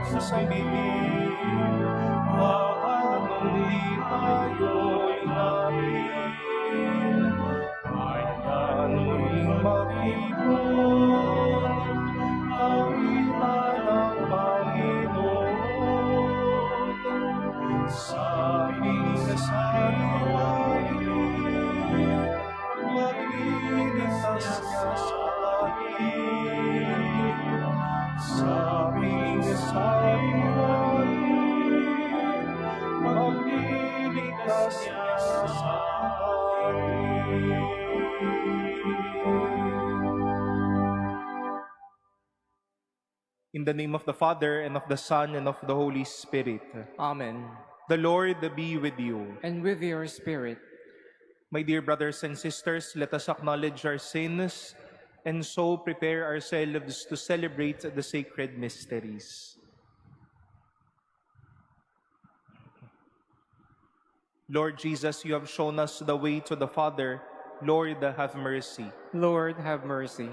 sa bibig, paanong di tayo'y namin, ay ano'y mag-ibon, awita ng Panginoon, sa aming sasayain, magliligtas niya sa atin, sa aming sasayain, magliligtas niya sa atin. In the name of the Father, and of the Son, and of the Holy Spirit. Amen. The Lord be with you. And with your spirit. My dear brothers and sisters, let us acknowledge our sins and so prepare ourselves to celebrate the sacred mysteries. Lord Jesus, you have shown us the way to the Father. Lord, have mercy. Lord, have mercy.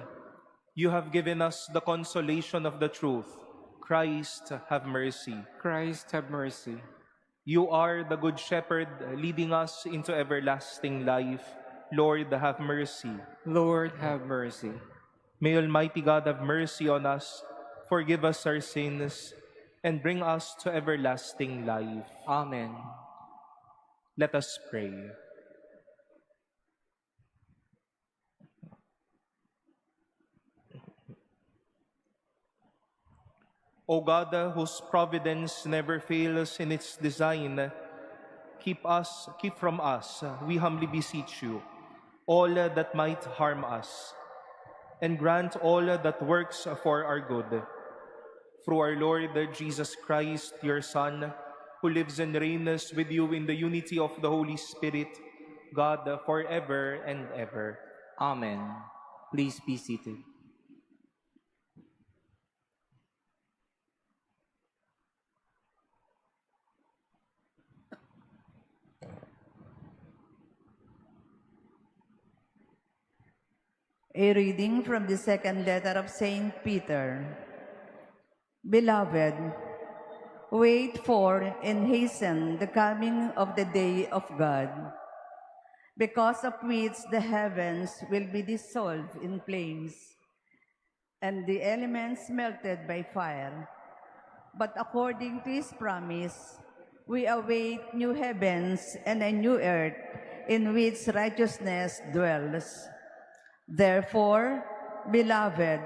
You have given us the consolation of the truth. Christ, have mercy. Christ, have mercy. You are the Good Shepherd, leading us into everlasting life. Lord, have mercy. Lord, have mercy. May Almighty God have mercy on us, forgive us our sins, and bring us to everlasting life. Amen. Let us pray. O God, whose providence never fails in its design, keep from us, we humbly beseech you, all that might harm us, and grant all that works for our good. Through our Lord Jesus Christ, your Son, who lives and reigns with you in the unity of the Holy Spirit, God, forever and ever. Amen. Please be seated. A reading from the second letter of Saint Peter. Beloved, wait for and hasten the coming of the day of God, because of which the heavens will be dissolved in flames, and the elements melted by fire. But according to his promise, we await new heavens and a new earth in which righteousness dwells. Therefore, beloved,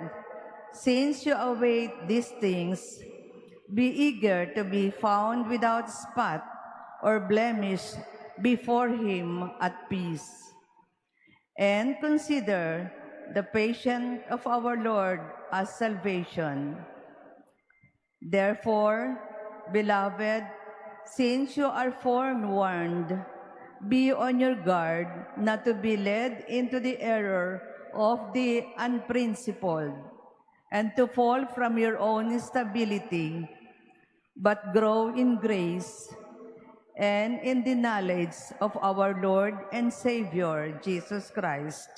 since you await these things, be eager to be found without spot or blemish before him at peace. And consider the patience of our Lord as salvation. Therefore, beloved, since you are forewarned, be on your guard not to be led into the error of the unprincipled, and to fall from your own stability, but grow in grace and in the knowledge of our Lord and Savior, Jesus Christ.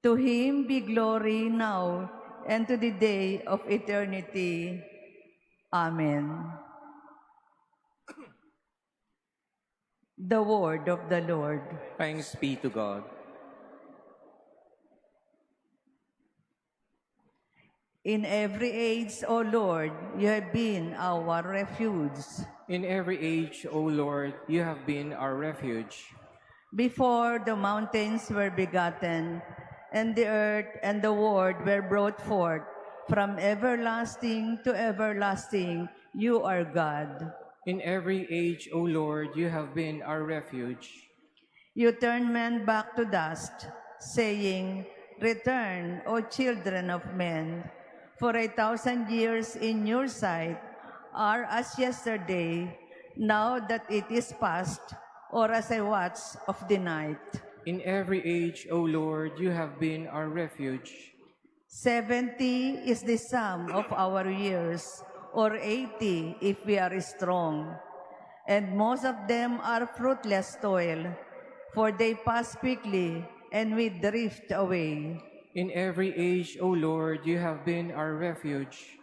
To him be glory now and to the day of eternity. Amen. The word of the Lord. Thanks be to God. In every age, O Lord, you have been our refuge. In every age, O Lord, you have been our refuge. Before the mountains were begotten, and the earth and the world were brought forth, from everlasting to everlasting, you are God. In every age, O Lord, you have been our refuge. You turn men back to dust, saying, Return, O children of men, for 1,000 years in your sight are as yesterday, now that it is past, or as a watch of the night. In every age, O Lord, you have been our refuge. 70 is the sum of our years, or 80 if we are strong. And most of them are fruitless toil, for they pass quickly and we drift away. In every age, O Lord, you have been our refuge.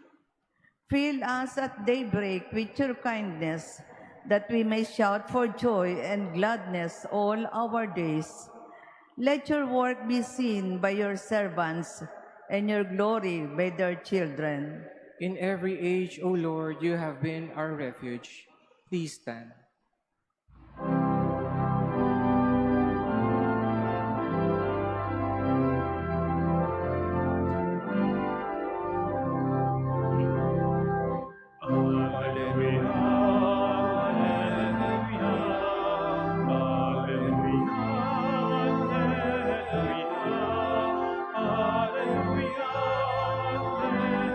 Fill us at daybreak with your kindness, that we may shout for joy and gladness all our days. Let your work be seen by your servants, and your glory by their children. In every age, O Lord, you have been our refuge. Please stand. Alleluia, alleluia,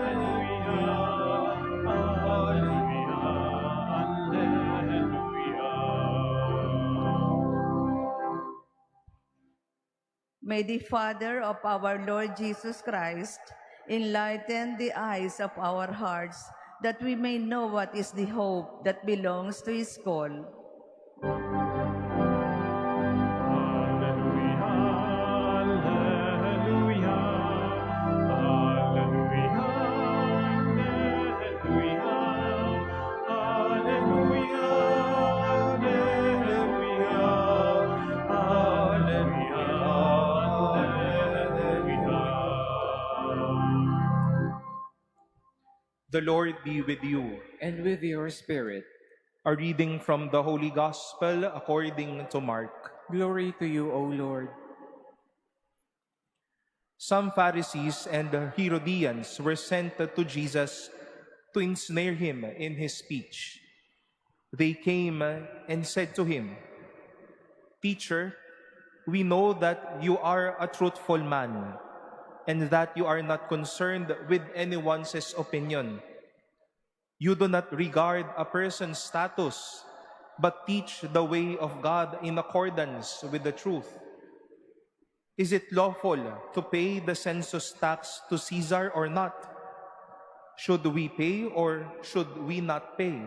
alleluia, alleluia, alleluia. May the Father of our Lord Jesus Christ enlighten the eyes of our hearts, that we may know what is the hope that belongs to his call. Alleluia, alleluia, alleluia, alleluia, alleluia, alleluia. The Lord be with you. And with your spirit, A reading from the Holy Gospel according to Mark. glory to you, O Lord. Some Pharisees and Herodians were sent to Jesus to ensnare him in his speech. They came and said to him, "Teacher, we know that you are a truthful man, and that you are not concerned with anyone's opinion. You do not regard a person's status, but teach the way of God in accordance with the truth. Is it lawful to pay the census tax to Caesar or not? Should we pay or should we not pay?"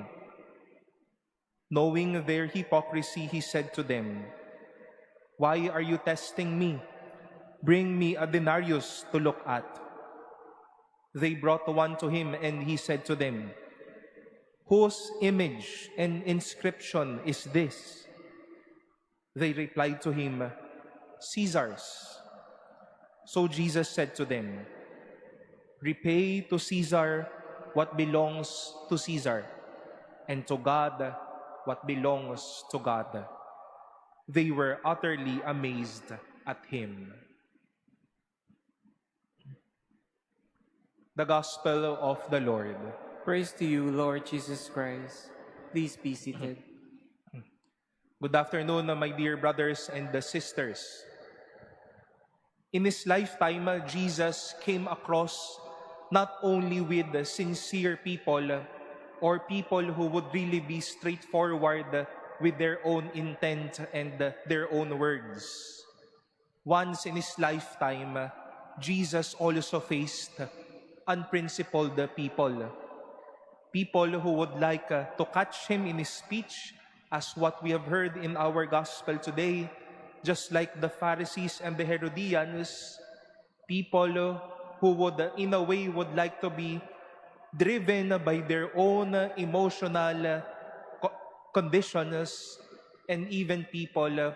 Knowing their hypocrisy, he said to them, "Why are you testing me? Bring me a denarius to look at." They brought one to him, and he said to them, "Whose image and inscription is this?" They replied to him, "Caesar's." So Jesus said to them, "Repay to Caesar what belongs to Caesar, and to God what belongs to God." They were utterly amazed at him. The Gospel of the Lord. Praise to you, Lord Jesus Christ. Please be seated. Good afternoon, my dear brothers and sisters. In his lifetime, Jesus came across not only with sincere people or people who would really be straightforward with their own intent and their own words. Once in his lifetime, Jesus also faced unprincipled people. People who would like to catch him in his speech, as what we have heard in our gospel today, just like the Pharisees and the Herodians, people who would, in a way, would like to be driven by their own emotional conditions, and even people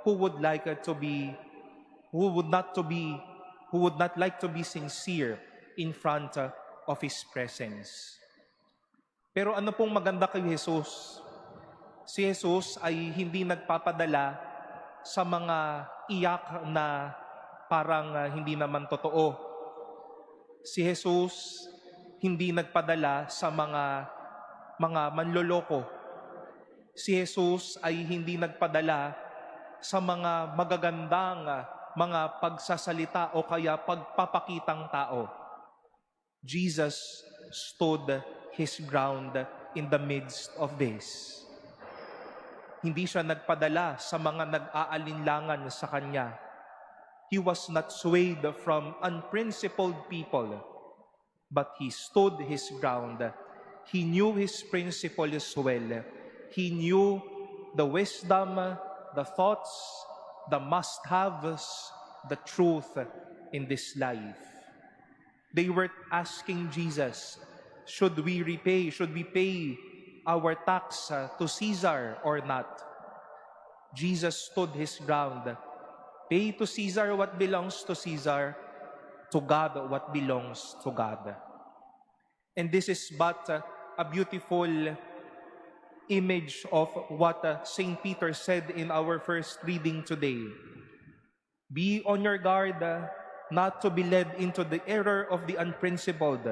who would like to be, who would not like to be sincere in front of his presence. Pero ano pong maganda kay Jesus? Si Jesus ay hindi nagpapadala sa mga iyak na parang hindi naman totoo. Si Jesus hindi nagpadala sa mga manloloko. Si Jesus ay hindi nagpadala sa mga magagandang mga pagsasalita o kaya pagpapakitang tao. Jesus stood his ground in the midst of this. Hindi siya nagpadala sa mga nag-aalinlangan sa kanya. He was not swayed from unprincipled people, but he stood his ground. He knew his principles well. He knew the wisdom, the thoughts, the must-haves, the truth in this life. They were asking Jesus, Should we pay our tax to Caesar or not? Jesus stood his ground. Pay to Caesar what belongs to Caesar, to God what belongs to God. And this is but a beautiful image of what St. Peter said in our first reading today. Be on your guard not to be led into the error of the unprincipled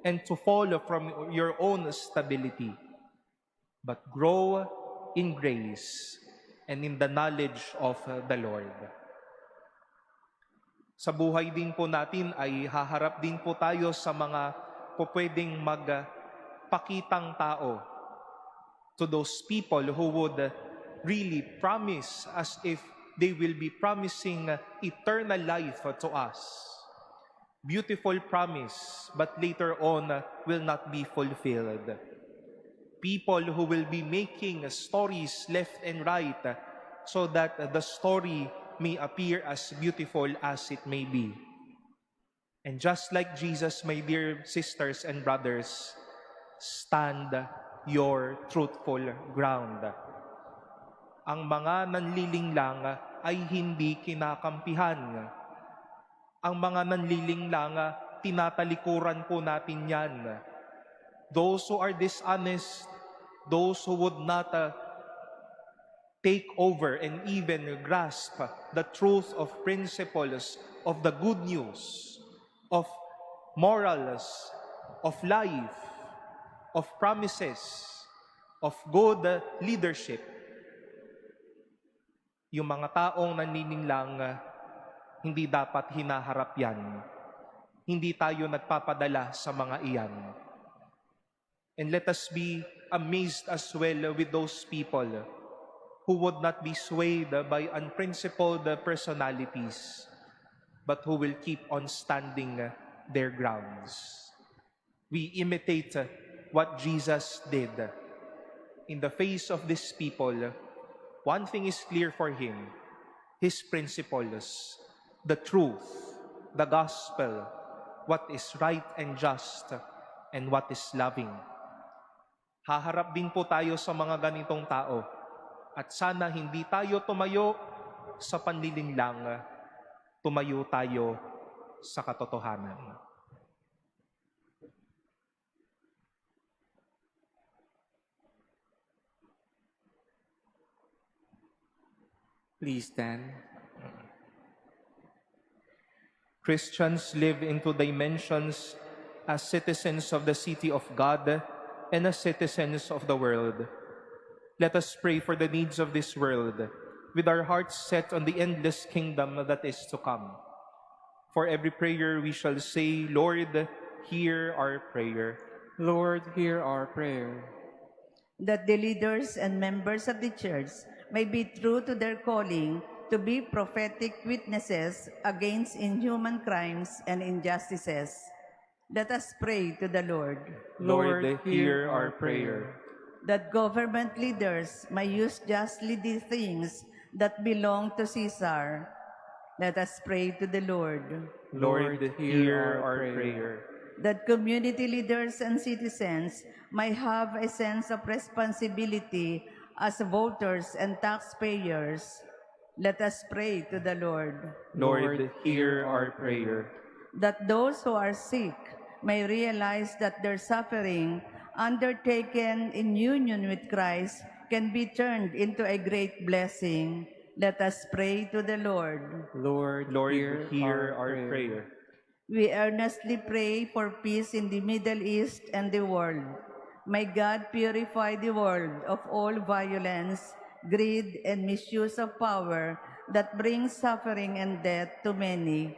and to fall from your own stability, but grow in grace and in the knowledge of the Lord. Sa buhay din po natin ay haharap din po tayo sa mga pwedeng magpakitang tao, to those people who would really promise as if they will be promising eternal life to us. Beautiful promise, but later on will not be fulfilled. People who will be making stories left and right so that the story may appear as beautiful as it may be. And just like Jesus, my dear sisters and brothers, stand your truthful ground. Ang mga nanlilinglang ay hindi kinakampihan. Ang mga nanlilinglang, tinatalikuran po natin yan. Those who are dishonest, those who would not take over and even grasp the truth of principles, of the good news, of morals, of life, of promises, of good leadership. Yung mga taong nanininglang, hindi dapat hinaharap yan. Hindi tayo nagpapadala sa mga iyan. And let us be amazed as well with those people who would not be swayed by unprincipled personalities, but who will keep on standing their grounds. We imitate what Jesus did. In the face of these people, one thing is clear for him: his principles, the truth, the gospel, what is right and just, and what is loving. Haharap din po tayo sa mga ganitong tao, at sana hindi tayo tumayo sa panlilinglang, tumayo tayo sa katotohanan. Please stand. Christians live in two dimensions, as citizens of the city of God and as citizens of the world. Let us pray for the needs of this world, with our hearts set on the endless kingdom that is to come. For every prayer we shall say, Lord, hear our prayer. Lord, hear our prayer. That the leaders and members of the church may be true to their calling to be prophetic witnesses against inhuman crimes and injustices. Let us pray to the Lord. Lord, hear our prayer. That government leaders may use justly the things that belong to Caesar. Let us pray to the Lord. Lord, hear our prayer. That community leaders and citizens may have a sense of responsibility as voters and taxpayers. Let us pray to the Lord. Lord, hear our prayer. That those who are sick may realize that their suffering, undertaken in union with Christ, can be turned into a great blessing. Let us pray to the Lord. Lord, hear our prayer. We earnestly pray for peace in the Middle East and the world. May God purify the world of all violence, greed, and misuse of power that brings suffering and death to many.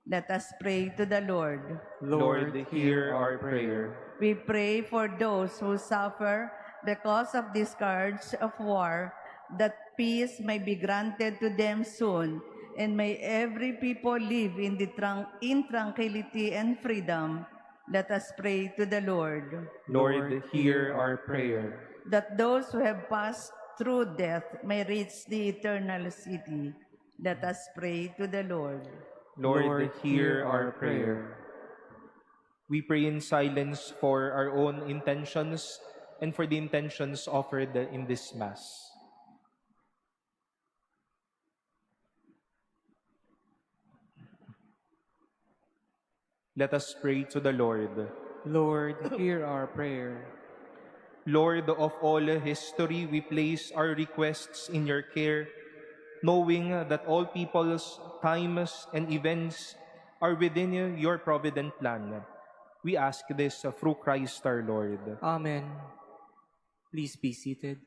Let us pray to the Lord. Lord, hear our prayer. We pray for those who suffer because of the scourge of war, that peace may be granted to them soon, and may every people live in tranquility and freedom. Let us pray to the Lord. Lord, hear our prayer. That those who have passed through death may reach the eternal city. Let us pray to the Lord. Lord, hear our prayer. We pray in silence for our own intentions and for the intentions offered in this Mass. Let us pray to the Lord. Lord, hear our prayer. Lord of all history, we place our requests in your care, knowing that all people's times and events are within your provident plan. We ask this through Christ our Lord. Amen. Please be seated.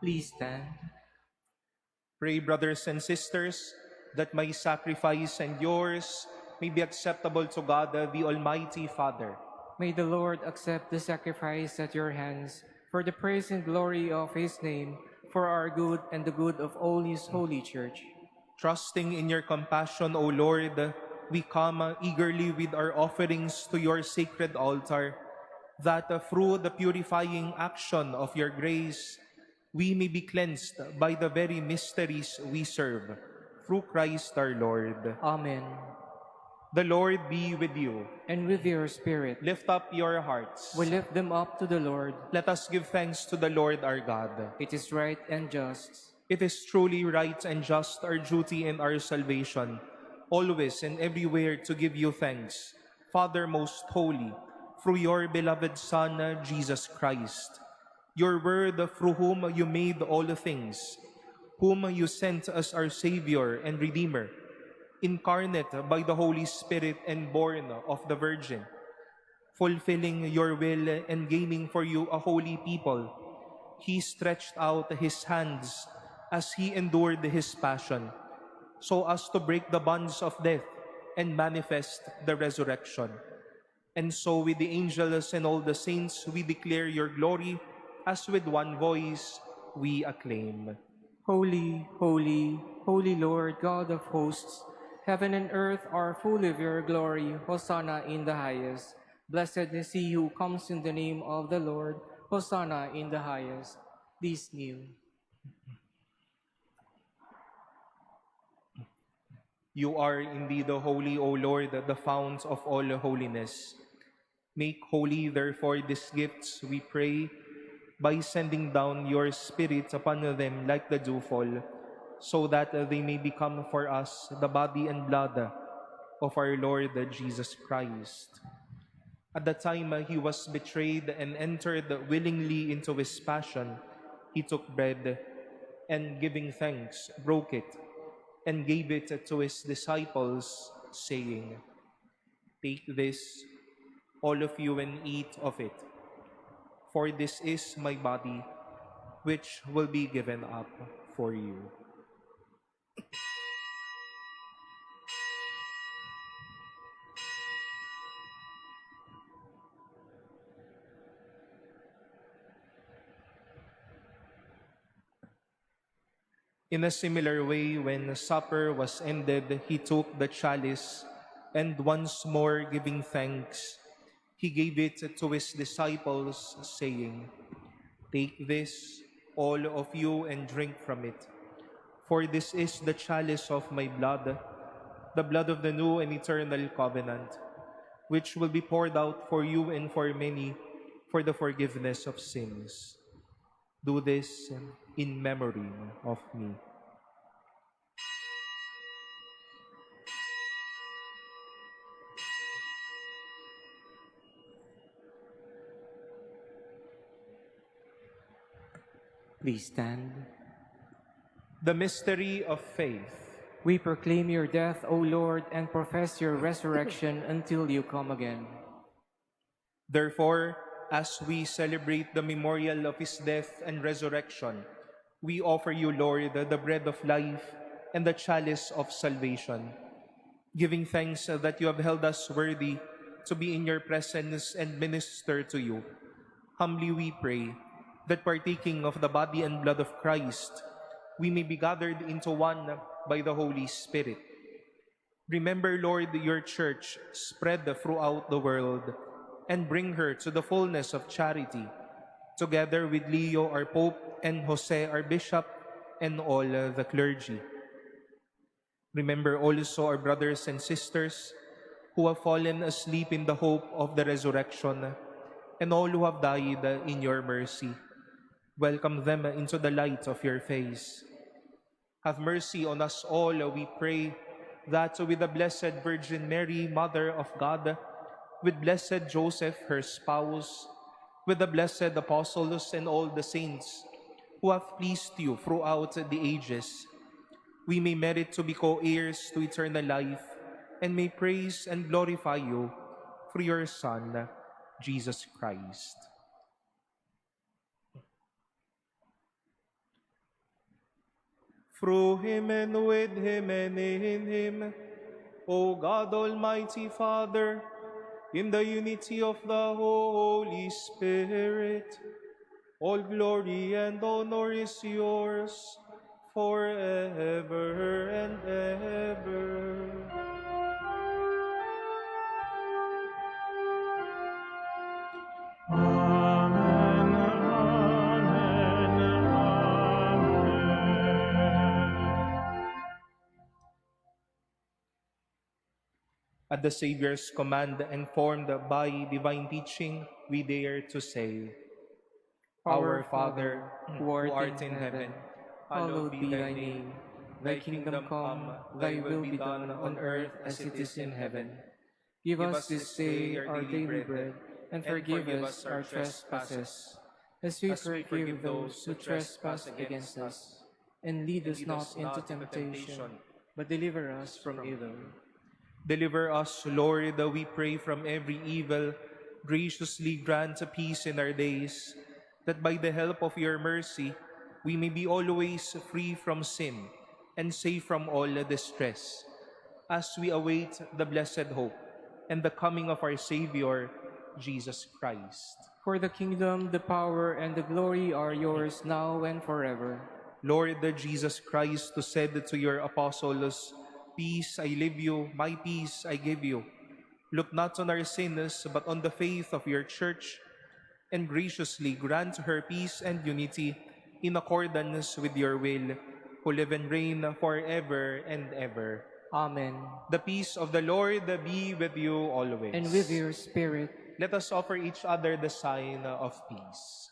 Please stand. Pray, brothers and sisters, that my sacrifice and yours may be acceptable to God, the Almighty Father. May the Lord accept the sacrifice at your hands for the praise and glory of his name, for our good and the good of all his holy church. Trusting in your compassion, O Lord, we come eagerly with our offerings to your sacred altar, that through the purifying action of your grace, we may be cleansed by the very mysteries we serve. Through Christ our Lord. Amen. The Lord be with you. And with your spirit, Lift up your hearts. we lift them up to the Lord. Let us give thanks to the Lord our God. It is right and just. It is truly right and just, our duty and our salvation, always and everywhere to give you thanks, Father most holy, through your beloved Son, Jesus Christ, your Word through whom you made all things, whom you sent as our Savior and Redeemer, incarnate by the Holy Spirit and born of the Virgin, fulfilling your will and gaining for you a holy people. He stretched out his hands as he endured his passion, so as to break the bonds of death and manifest the resurrection. And so with the angels and all the saints we declare your glory, as with one voice we acclaim. Holy, holy, holy Lord, God of hosts, heaven and earth are full of your glory. Hosanna in the highest. Blessed is he who comes in the name of the Lord. Hosanna in the highest. Please kneel. You are indeed holy, O Lord, the fount of all holiness. Make holy, therefore, these gifts, we pray, by sending down your Spirit upon them like the dewfall, so that they may become for us the body and blood of our Lord Jesus Christ. At the time he was betrayed and entered willingly into his passion, he took bread, and giving thanks, broke it, and gave it to his disciples, saying, "Take this, all of you, and eat of it. For this is my body, which will be given up for you." In a similar way, when supper was ended, he took the chalice, and once more giving thanks, he gave it to his disciples, saying, "Take this, all of you, and drink from it. For this is the chalice of my blood, the blood of the new and eternal covenant, which will be poured out for you and for many for the forgiveness of sins. Do this in memory of me. Please stand. The mystery of faith. We proclaim your death, O Lord, and profess your resurrection until you come again. Therefore, as we celebrate the memorial of his death and resurrection, we offer you, Lord, the bread of life and the chalice of salvation, giving thanks that you have held us worthy to be in your presence and minister to you. Humbly we pray that partaking of the body and blood of Christ, we may be gathered into one by the Holy Spirit. Remember, Lord, your church spread throughout the world and bring her to the fullness of charity, together with Leo, our Pope, and Jose, our Bishop, and all the clergy. Remember also our brothers and sisters who have fallen asleep in the hope of the resurrection, and all who have died in your mercy. Welcome them into the light of your face. Have mercy on us all, we pray, that with the Blessed Virgin Mary, Mother of God, with blessed Joseph, her spouse, with the blessed apostles and all the saints who have pleased you throughout the ages, we may merit to be co-heirs to eternal life and may praise and glorify you through your Son, Jesus Christ. Through him and with him and in him, O God, Almighty Father, in the unity of the Holy Spirit, all glory and honor is yours forever and ever. Amen, amen, amen. At the Savior's command and formed by divine teaching, we dare to say, Our Father, who art in heaven, hallowed be thy name. Thy kingdom come, thy will be done on earth as it is in heaven. Give us this day our daily bread, and forgive us our trespasses, as we forgive those who trespass against us. And lead us not into temptation, but deliver us from evil. Deliver us, Lord, we pray, from every evil. Graciously grant peace in our days, that by the help of your mercy, we may be always free from sin and safe from all distress, as we await the blessed hope and the coming of our Savior, Jesus Christ. For the kingdom, the power, and the glory are yours now and forever. Lord Jesus Christ, who said to your apostles, Peace I leave you, my peace I give you. Look not on our sins, but on the faith of your church, and graciously grant her peace and unity in accordance with your will, who live and reign forever and ever. Amen. The peace of the Lord be with you always. And with your spirit. Let us offer each other the sign of peace.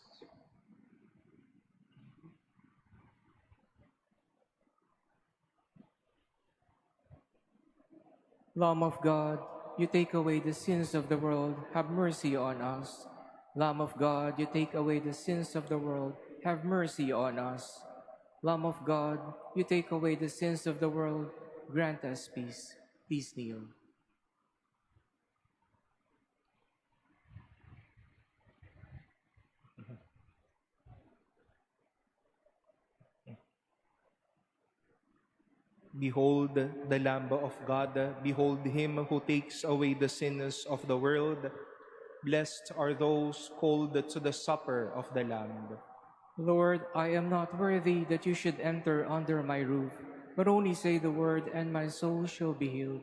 Lamb of God, you take away the sins of the world, have mercy on us. Lamb of God, you take away the sins of the world, have mercy on us. Lamb of God, you take away the sins of the world, grant us peace. Please kneel. Behold the Lamb of God, behold him who takes away the sins of the world. Blessed are those called to the supper of the Lamb. Lord, I am not worthy that you should enter under my roof, but only say the word, and my soul shall be healed.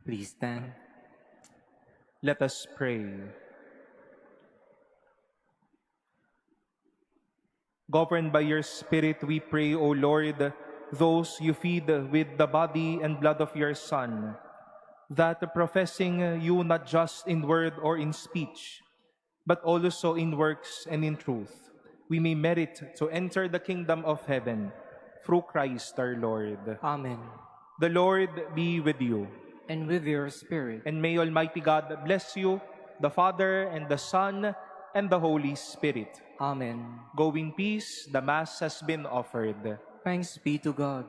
Please stand. Let us pray. Governed by your Spirit, we pray, O Lord, those you feed with the body and blood of your Son, that professing you not just in word or in speech, but also in works and in truth, we may merit to enter the kingdom of heaven through Christ our Lord. Amen. The Lord be with you. And with your spirit. And may Almighty God bless you, the Father, and the Son, and the Holy Spirit. Amen. Go in peace, the Mass has been offered. Thanks be to God.